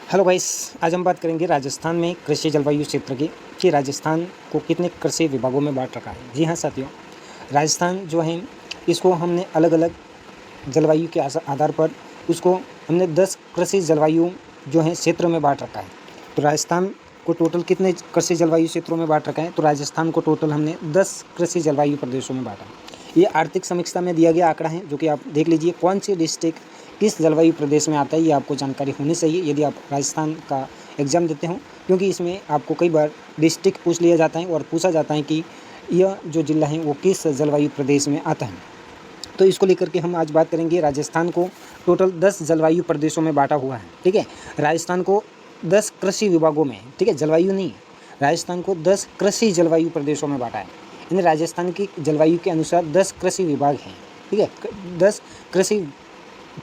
Hello guys, आज हम बात करेंगे राजस्थान में कृषि जलवायु क्षेत्र की कि राजस्थान को कितने कृषि विभागों में बांट रखा है। जी हाँ साथियों, राजस्थान जो है इसको हमने अलग अलग जलवायु के आधार पर उसको हमने 10 कृषि जलवायु जो है क्षेत्र में बांट रखा है। तो राजस्थान को टोटल कितने कृषि जलवायु क्षेत्रों में बांट रखा है? तो राजस्थान को टोटल हमने 10 कृषि जलवायु प्रदेशों में बांटा। ये आर्थिक समीक्षा में दिया गया आंकड़ा है, जो कि आप देख लीजिए कौन सी डिस्ट्रिक्ट किस जलवायु प्रदेश में आता है, ये आपको जानकारी होनी चाहिए यदि आप राजस्थान का एग्ज़ाम देते हो, क्योंकि इसमें आपको कई बार डिस्ट्रिक्ट पूछ लिया जाता है और पूछा जाता है कि यह जो ज़िला है वो किस जलवायु प्रदेश में आता है। तो इसको लेकर के हम आज बात करेंगे। राजस्थान को टोटल 10 जलवायु प्रदेशों में बांटा हुआ है। ठीक है, राजस्थान को 10 कृषि विभागों में, ठीक है, जलवायु नहीं, राजस्थान को 10 कृषि जलवायु प्रदेशों में बांटा है। यानी राजस्थान की जलवायु के अनुसार 10 कृषि विभाग हैं। ठीक है, 10 कृषि,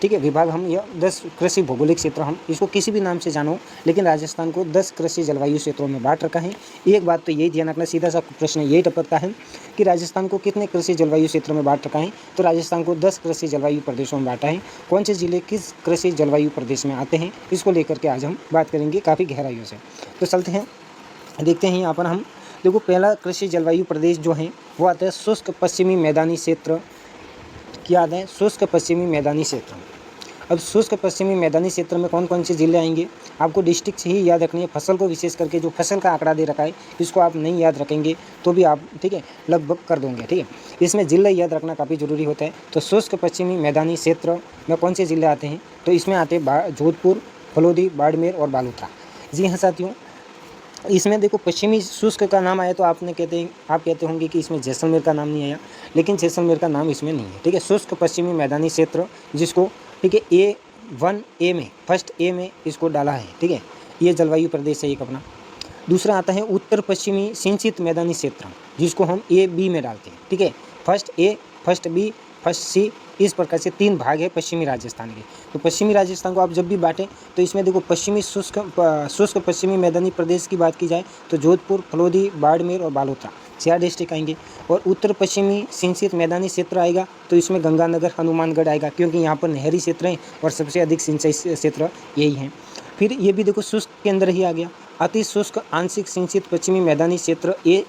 ठीक है, विभाग हम या 10 कृषि भौगोलिक क्षेत्र, हम इसको किसी भी नाम से जानो, लेकिन राजस्थान को 10 कृषि जलवायु क्षेत्रों में बांट रखा है। एक बात तो यही ध्यान रखना, सीधा सा प्रश्न यही टपकता है कि राजस्थान को कितने कृषि जलवायु क्षेत्रों में बांट रखा है? तो राजस्थान को 10 कृषि जलवायु प्रदेशों में बांटा है। कौन से जिले किस कृषि जलवायु प्रदेश में आते हैं, इसको लेकर के आज हम बात करेंगे काफ़ी गहराइयों से। तो चलते हैं, देखते हैं। यहाँ पर हम देखो, पहला कृषि जलवायु प्रदेश जो है वो आता है शुष्क पश्चिमी मैदानी क्षेत्र। क्या आता है? शुष्क पश्चिमी मैदानी क्षेत्र। अब शुष्क पश्चिमी मैदानी क्षेत्र में कौन कौन से जिले आएंगे? आपको डिस्ट्रिक्ट से ही याद रखनी है। फसल को विशेष करके जो फसल का आंकड़ा दे रखा है, इसको आप नहीं याद रखेंगे तो भी आप, ठीक है, लगभग कर दोगे। ठीक है, इसमें जिले याद रखना काफ़ी ज़रूरी होता है। तो शुष्क पश्चिमी मैदानी क्षेत्र में कौन से जिले आते हैं? तो इसमें आते हैं जोधपुर, फलोदी, बाड़मेर और बालोतरा। जी हाँ साथियों, इसमें देखो पश्चिमी शुष्क का नाम आया तो आप कहते होंगे कि इसमें जैसलमेर का नाम नहीं आया, लेकिन जैसलमेर का नाम इसमें नहीं है। ठीक है, शुष्क पश्चिमी मैदानी क्षेत्र, जिसको, ठीक है, A1A में, फर्स्ट ए में इसको डाला है। ठीक है, ये जलवायु प्रदेश है एक अपना। दूसरा आता है उत्तर पश्चिमी सिंचित मैदानी क्षेत्र, जिसको हम AB में डालते हैं। ठीक है, first A, first B, first C, इस प्रकार से 3 भाग है पश्चिमी राजस्थान के। तो पश्चिमी राजस्थान को आप जब भी बांटें तो इसमें देखो पश्चिमी शुष्क पश्चिमी मैदानी प्रदेश की बात की जाए तो जोधपुर, फलोदी, बाड़मेर और बालोतरा 4 डिस्ट्रिक्ट आएंगे। और उत्तर पश्चिमी सिंचित मैदानी क्षेत्र आएगा तो इसमें गंगानगर, हनुमानगढ़ आएगा, क्योंकि यहाँ पर नहरी क्षेत्र हैं और सबसे अधिक सिंचाई क्षेत्र यही हैं। फिर ये भी देखो शुष्क के अंदर ही आ गया, अति शुष्क आंशिक सिंचित पश्चिमी मैदानी क्षेत्र A,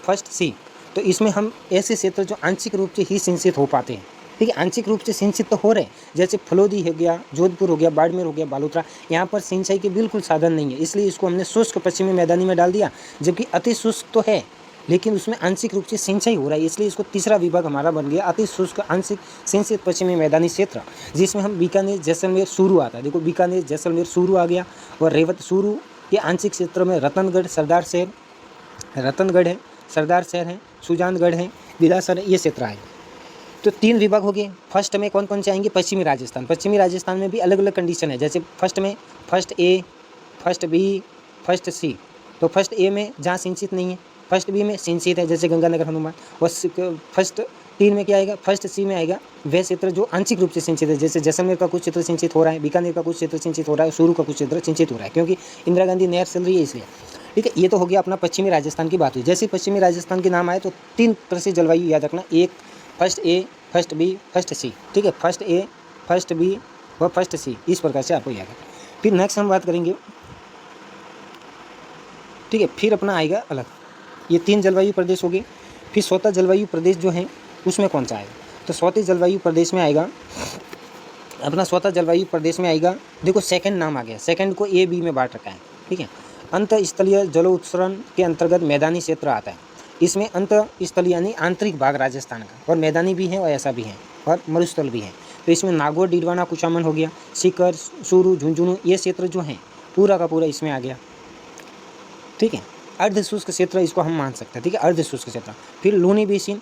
फर्स्ट C। तो इसमें हम ऐसे क्षेत्र जो आंशिक रूप से ही सिंचित हो पाते हैं। ठीक है, आंशिक रूप से सिंचित तो हो रहे हैं, जैसे फलोदी हो गया, जोधपुर हो गया, बाड़मेर हो गया, बालोतरा, यहाँ पर सिंचाई के बिल्कुल साधन नहीं है, इसलिए इसको हमने शुष्क पश्चिमी मैदानी में डाल दिया। जबकि अति शुष्क तो है, लेकिन उसमें आंशिक रूप से सिंचाई हो रहा है, इसलिए इसको तीसरा विभाग हमारा बन गया अति शुष्क आंशिक सिंचित पश्चिमी मैदानी क्षेत्र, जिसमें हम बीकानेर, जैसलमेर, चूरू आता है। देखो बीकानेर, जैसलमेर, चूरू आ गया। और रेवत, चूरू के आंशिक क्षेत्र में रतनगढ़, सरदार शहर, रतनगढ़ है, सरदार शहर है, सुजानगढ़ है, बिलासर है, ये क्षेत्र आए। तो 3 विभाग हो गए। फर्स्ट में कौन कौन से आएंगे? पश्चिमी राजस्थान। पश्चिमी राजस्थान में भी अलग अलग कंडीशन है, जैसे फर्स्ट में first A, first B, first C। तो फर्स्ट A में जहाँ सिंचित नहीं है, फर्स्ट B में सिंचित है, जैसे गंगानगर, हनुमान। और फर्स्ट 3 में क्या आएगा? फर्स्ट C में आएगा वह क्षेत्र जो आंशिक रूप से सिंचित है, जैसे जैसलमेर का कुछ क्षेत्र सिंचित हो रहा है, बीकानेर का कुछ क्षेत्र सिंचित हो रहा है, चूरू का कुछ क्षेत्र सिंचित हो रहा है, क्योंकि इंदिरा गांधी नहर चल रही है इसलिए। ठीक है, ये तो हो गया अपना पश्चिमी राजस्थान की बात हुई। जैसे पश्चिमी राजस्थान के नाम आए तो 3 कृषि जलवायु याद रखना, एक first A, first B, first C। ठीक है, फर्स्ट A, फर्स्ट B और फर्स्ट C, इस प्रकार से आपको याद है। फिर नेक्स्ट हम बात करेंगे, ठीक है, फिर अपना आएगा अलग, ये 3 जलवायु प्रदेश हो गए। फिर चौथा जलवायु प्रदेश जो है उसमें कौन सा आएगा? तो चौथे जलवायु प्रदेश में आएगा अपना, चौथा जलवायु प्रदेश में आएगा, देखो सेकंड नाम आ गया, सेकंड को A, B में बांट रखा है। ठीक है, अंत स्थलीय जलोत्सर्जन के अंतर्गत मैदानी क्षेत्र आता है। इसमें अंत स्थलीय यानी आंतरिक भाग राजस्थान का, और मैदानी भी है और ऐसा भी है और मरुस्थल भी है। तो इसमें नागौर, डीडवाना, कुचामन हो गया, सीकर, चूरू, झुंझुनू, ये क्षेत्र जो हैं पूरा का पूरा इसमें आ गया। ठीक है, अर्ध शुष्क क्षेत्र इसको हम मान सकते हैं। ठीक है, अर्ध शुष्क क्षेत्र। फिर लूनी बेसिन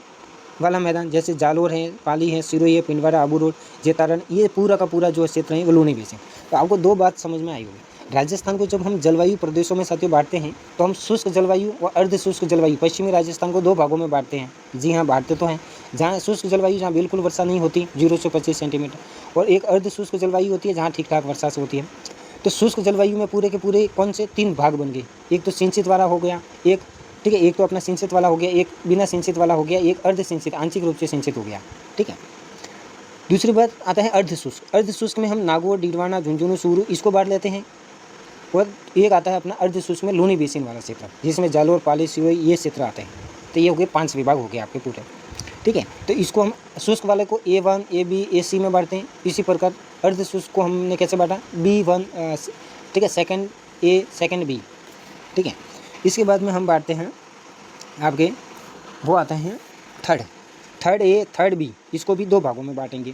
वाला मैदान, जैसे जालोर है, पाली है, सिरोही है, पिंडवाड़ा, आबू रोड, जेतारन, ये पूरा का पूरा जो क्षेत्र है वो लूनी बेसिन। तो आपको 2 बात समझ में आई होगी। राजस्थान को जब हम जलवायु प्रदेशों में साथियों बांटते हैं तो हम शुष्क जलवायु और अर्ध शुष्क जलवायु, पश्चिमी राजस्थान को 2 भागों में बांटते हैं। जी हाँ, बांटते तो हैं। जहाँ शुष्क जलवायु, जहाँ बिल्कुल वर्षा नहीं होती, 0 से 25 सेंटीमीटर, और एक अर्ध शुष्क जलवायु होती है जहाँ ठीक ठाक वर्षा से होती है। तो शुष्क जलवायु में पूरे के पूरे कौन से 3 भाग बन गए? एक तो सिंचित वाला हो गया, एक, ठीक है, एक तो अपना सिंचित वाला हो गया, एक बिना सिंचित वाला हो गया, एक अर्ध सिंचित आंशिक रूप से सिंचित हो गया। ठीक है, दूसरी बात आता है अर्ध शुष्क। अर्ध शुष्क में हम नागौर, डीडवाना, झुंझुनू, चूरू इसको बांट लेते हैं। और एक आता है अपना अर्ध शुष्क में लूनी बेसिन वाला क्षेत्र, जिसमें जालोर, पाली, सिरोही ये क्षेत्र आते हैं। तो ये हो गए 5 विभाग हो गए आपके पूरे, ठीक है। तो इसको हम शुष्क वाले को A1, AB, AC में बांटते हैं। इसी प्रकार अर्ध शुष्क को हमने कैसे बांटा, B1, ठीक है, सेकंड A, सेकंड B, ठीक है। इसके बाद में हम बांटते हैं आपके, वो आते हैं थर्ड A, थर्ड B, इसको भी 2 भागों में बांटेंगे।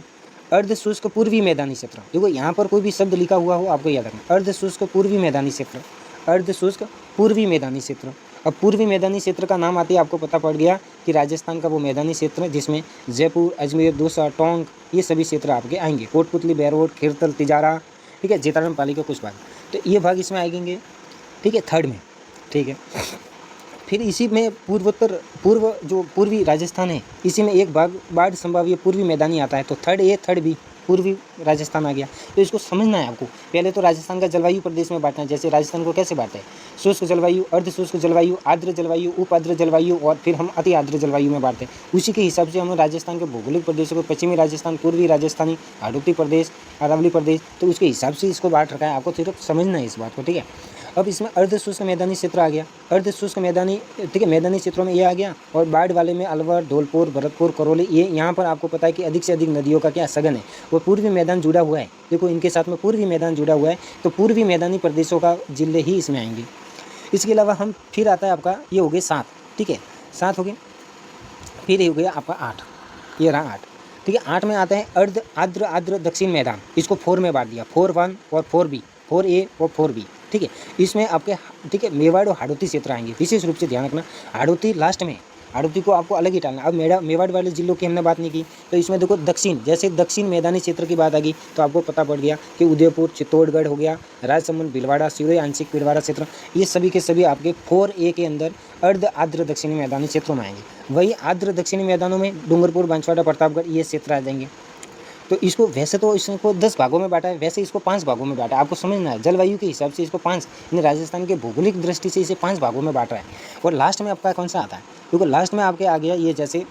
अर्ध शुष्क पूर्वी मैदानी क्षेत्र, देखो यहाँ पर कोई भी शब्द लिखा हुआ हो आपको याद रखना, अर्ध शुष्क पूर्वी मैदानी क्षेत्र, अर्ध शुष्क पूर्वी मैदानी क्षेत्र। अब पूर्वी मैदानी क्षेत्र का नाम आते ही आपको पता पड़ गया कि राजस्थान का वो मैदानी क्षेत्र जिसमें जयपुर, अजमेर, दौसा, टोंक ये सभी क्षेत्र आपके आएंगे, कोटपुतली, बहरोड, खीरतल, तिजारा, ठीक है, जेताराम, पाली का कुछ भाग, तो ये भाग इसमें आएंगे, ठीक है, थर्ड में, ठीक है। फिर इसी में पूर्वी राजस्थान है, इसी में एक भाग बाढ़ संभाव्य पूर्वी मैदानी आता है, तो थर्ड A, थर्ड B पूर्वी राजस्थान आ गया। तो इसको समझना है आपको। पहले तो राजस्थान का जलवायु प्रदेश में बांटना है, जैसे राजस्थान को कैसे बांटे, शुष्क जलवायु, अर्ध शुष्क जलवायु, आर्द्र जलवायु, उप आर्द्र जलवायु, और फिर हम अति आर्द्र जलवायु में बांटते हैं। उसी के हिसाब से हम राजस्थान के भौगोलिक प्रदेशों को पश्चिमी राजस्थान, पूर्वी राजस्थानी, हाड़ौती प्रदेश, अरावली प्रदेश, तो उसके हिसाब से इसको बांट रखा है। आपको सिर्फ समझना है इस बात को, ठीक है। अब इसमें अर्ध शुष्क मैदानी क्षेत्र आ गया, अर्ध शुष्क मैदानी, ठीक है, मैदानी क्षेत्रों में ये आ गया। और बाढ़ वाले में अलवर, धौलपुर, भरतपुर, करौली, ये यहाँ पर आपको पता है कि अधिक से अधिक नदियों का क्या सघन है, वो पूर्वी मैदान जुड़ा हुआ है। देखो इनके साथ में पूर्वी मैदान जुड़ा हुआ है, तो पूर्वी मैदानी प्रदेशों का जिले ही इसमें आएंगे। इसके अलावा हम फिर आता है आपका, ये हो गए 7, ठीक है, 7 हो गए। फिर ये हो गया आपका 8, ये रहा 8, ठीक है। 8 में आता है अर्ध आर्द्र दक्षिण मैदान, इसको 4 में बांट दिया, 4-1 और 4B, 4A और 4B, ठीक है। इसमें आपके, ठीक है, मेवाड़ और हाड़ौती क्षेत्र आएंगे। विशेष रूप से ध्यान रखना, हाड़ौती लास्ट में, हाड़ौती को आपको अलग ही टालना। अब मेवाड़ वाले जिलों की हमने बात नहीं की, तो इसमें देखो दक्षिण, जैसे दक्षिण मैदानी क्षेत्र की बात आ गई तो आपको पता पड़ गया कि उदयपुर, चित्तौड़गढ़ हो गया, राजसमंद, भीलवाड़ा, सिरोही, आंशिक भीलवाड़ा क्षेत्र, ये सभी के सभी आपके 4A के अंदर अर्ध आर्द्र दक्षिणी मैदानी क्षेत्रों में आएंगे। वही आर्द्र दक्षिणी मैदानों में डूंगरपुर, बांसवाड़ा, प्रतापगढ़ ये क्षेत्र आ जाएंगे। तो इसको वैसे तो इसको 10 भागों में बांटा है, वैसे इसको 5 भागों में बांटा है। आपको समझना है, जलवायु के हिसाब से इसको 5, यानी राजस्थान के भौगोलिक दृष्टि से इसे 5 भागों में बांटा है। और लास्ट में आपका कौन सा आता है, क्योंकि लास्ट में आपके आ गया ये, जैसे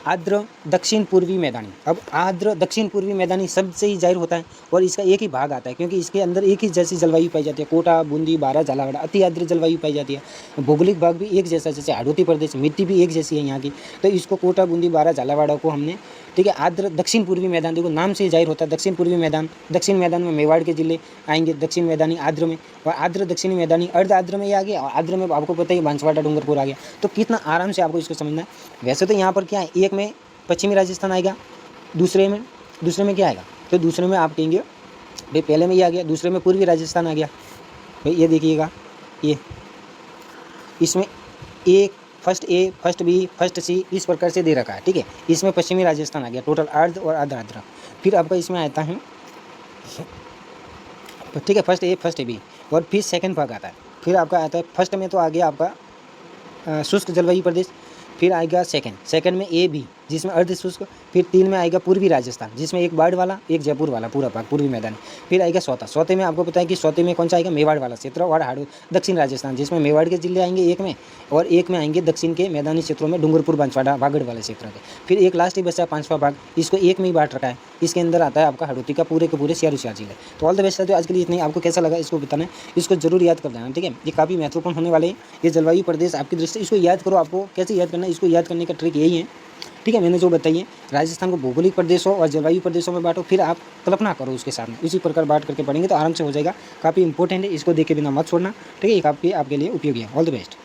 आर्द्र दक्षिण पूर्वी मैदानी। अब आर्द्र दक्षिण पूर्वी मैदानी शब्द से ही जाहिर होता है, और इसका एक ही भाग आता है, क्योंकि इसके अंदर एक ही जैसी जलवायु पाई जाती है। कोटा, बूंदी, बारा, झालावाड़ अति आर्द्र जलवायु पाई जाती है। भौगोलिक भाग भी एक जैसा, जैसे हाड़ौती प्रदेश, मिट्टी भी एक जैसी है यहाँ की। तो इसको कोटा, बूंदी, बारा, झालावाड़ा को हमने, ठीक है, आर्द्र दक्षिण पूर्वी मैदान, देखो नाम से जाहिर होता है दक्षिण पूर्वी मैदान। दक्षिण मैदान में मेवाड़ के जिले आएंगे, दक्षिण मैदानी आर्द्र में, और आर्द्र दक्षिणी मैदानी अर्ध आर्द्र में ये आ गया, और आर्द्र में आपको पता है बांसवाड़ा, डूंगरपुर आ गया। तो कितना आराम से आपको इसको समझना है। वैसे तो यहाँ पर क्या है, एक में पश्चिमी राजस्थान आएगा, दूसरे में क्या आएगा, तो दूसरे में आप कहेंगे भाई पहले में ये आ गया, दूसरे में पूर्वी राजस्थान आ गया। भाई ये देखिएगा, ये इसमें एक first A, first B, first C इस प्रकार से दे रखा है, ठीक है। इसमें पश्चिमी राजस्थान आ गया, टोटल अर्ध और अर्ध आर्द्र। फिर आपका इसमें आता है, ठीक है, फर्स्ट A, फर्स्ट B, और फिर सेकंड भाग आता है। फिर आपका आता है, फर्स्ट में तो आ गया आपका शुष्क जलवायु प्रदेश, फिर आएगा सेकंड में AB जिसमें अर्ध शुष्क, फिर 3 में आएगा पूर्वी राजस्थान जिसमें एक बाढ़ वाला, एक जयपुर वाला पूरा भाग पूर्वी मैदान। फिर आएगा चौथे में आपको पता है कि चौथे में कौन सा आएगा, मेवाड़ वाला क्षेत्र और दक्षिण राजस्थान जिसमें मेवाड़ के जिले आएंगे एक में, और एक में आएंगे दक्षिण के मैदानी क्षेत्रों में डूंगरपुर, बांसवाड़ा, बागड़ वाले क्षेत्र के। फिर एक लास्ट ही बचा 5वां भाग, इसको एक में ही बांट रखा है। इसके अंदर आता है आपका हाड़ौती का पूरे के पूरे सियार जिले। तो ऑल द बेस्ट है। तो आज के लिए इतनी, आपको कैसा लगा इसको बताना है, इसको जरूर याद कर देना, ठीक है। ये काफ़ी महत्वपूर्ण होने वाले ये जलवायु प्रदेश आपकी दृष्टि, इसको याद करो। आपको कैसे याद करना है, इसको याद करने का ट्रिक यही है, ठीक है। मैंने जो बताइए, राजस्थान को भौगोलिक प्रदेशों और जलवायु प्रदेशों में बांटो, फिर आप कल्पना करो उसके साथ में, इसी प्रकार बांट करके पढ़ेंगे तो आराम से हो जाएगा। काफ़ी इंपॉर्टेंट है, इसको देख के बिना मत छोड़ना, ठीक है। ये काफ़ी आपके लिए उपयोगी है। All the best.